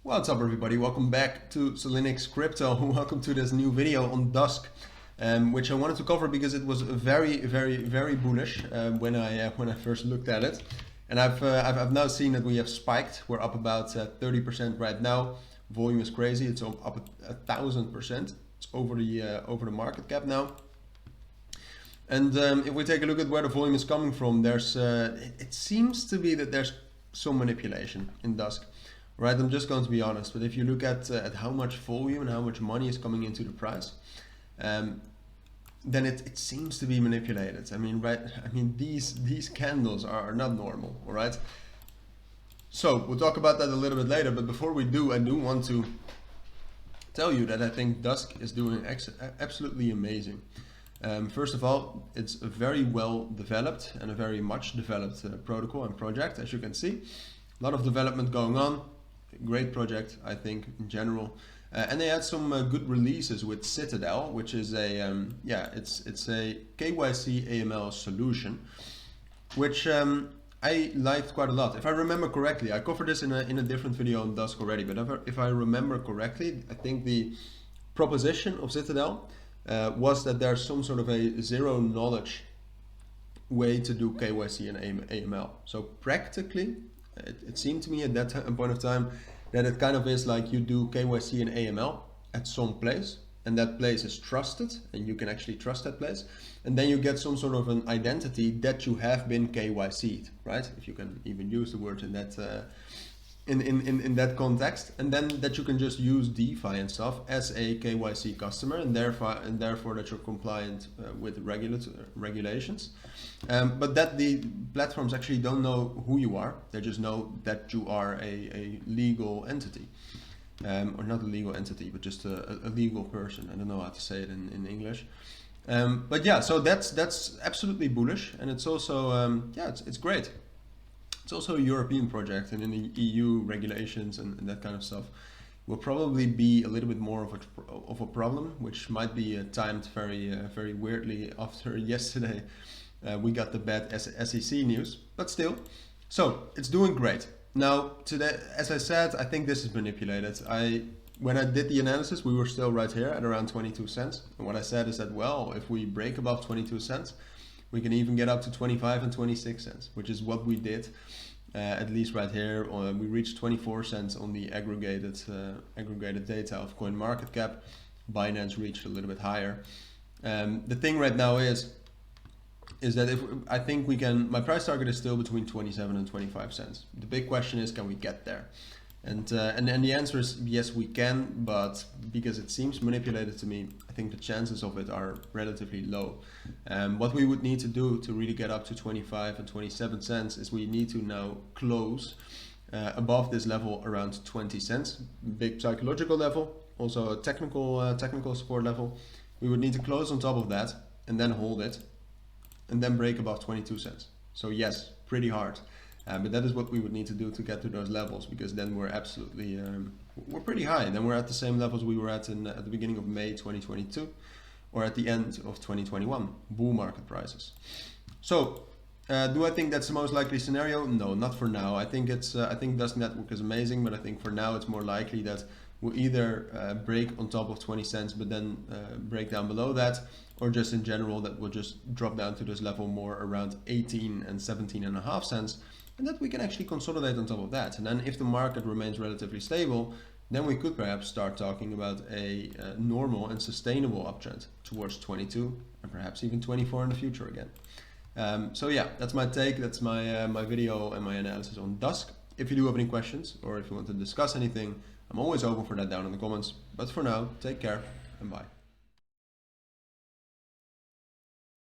What's up everybody, welcome back to Cilinix Crypto. Welcome to this new video on Dusk, which I wanted to cover because it was very bullish when I first looked at it. And I've now seen that we have spiked. We're up about 30% right now. Volume is crazy, it's up 1,000%. It's over the market cap now. And if we take a look at where the volume is coming from, there's it seems to be that there's some manipulation in Dusk. Right, I'm just going to be honest, but if you look at how much volume and how much money is coming into the price, then it seems to be manipulated. I mean, right? I mean, these candles are not normal, all right? So we'll talk about that a little bit later. But before we do, I do want to tell you that I think Dusk is doing absolutely amazing. First of all, it's a very well developed and a very much developed protocol and project, as you can see. A lot of development going on. Great project, I think, in general, and they had some good releases with Citadel, which is a it's a KYC AML solution, which I liked quite a lot. If I remember correctly, I covered this in a different video on Dusk already, but if I remember correctly, I think the proposition of Citadel was that there's some sort of a zero knowledge way to do KYC and AML. So practically, it seemed to me at that point of time that it kind of is like you do KYC and AML at some place, and that place is trusted, and you can actually trust that place, and then you get some sort of an identity that you have been KYC'd, right? If you can even use the word in that in that context, and then that you can just use DeFi and stuff as a KYC customer, and therefore that you're compliant with regulations. But that the platforms actually don't know who you are; they just know that you are a legal entity, or not a legal entity, but just a legal person. I don't know how to say it in English. But yeah, so that's absolutely bullish, and it's also it's great. It's also a European project, and in the EU regulations and that kind of stuff will probably be a little bit more of a problem, which might be timed very weirdly after yesterday. We got the bad SEC news, but still. So it's doing great. Now today, as I said, I think this is manipulated. When I did the analysis, we were still right here at around 22 cents. And what I said is that, well, if we break above 22 cents, we can even get up to 25 and 26 cents, which is what we did, at least right here. We reached 24 cents on the aggregated data of CoinMarketCap. Binance reached a little bit higher. The thing right now is that I think we can. My price target is still between 27 and 25 cents. The big question is, can we get there? And the answer is yes, we can, but because it seems manipulated to me, I think the chances of it are relatively low. What we would need to do to really get up to 25 and 27 cents is we need to now close above this level around 20 cents. Big psychological level, also a technical support level. We would need to close on top of that and then hold it and then break above 22 cents. So yes, pretty hard. But that is what we would need to do to get to those levels, because then we're absolutely, we're pretty high. Then we're at the same levels we were at at the beginning of May 2022, or at the end of 2021, bull market prices. So, do I think that's the most likely scenario? No, not for now. I think I think Dusk Network is amazing, but I think for now it's more likely that we'll either break on top of 20 cents, but then break down below that, or just in general that will just drop down to this level more around 18 and 17.5 cents. And that we can actually consolidate on top of that. And then if the market remains relatively stable, then we could perhaps start talking about a normal and sustainable uptrend towards 22 and perhaps even 24 in the future again. So yeah, that's my take. That's my video and my analysis on Dusk. If you do have any questions or if you want to discuss anything, I'm always open for that down in the comments. But for now, take care and bye.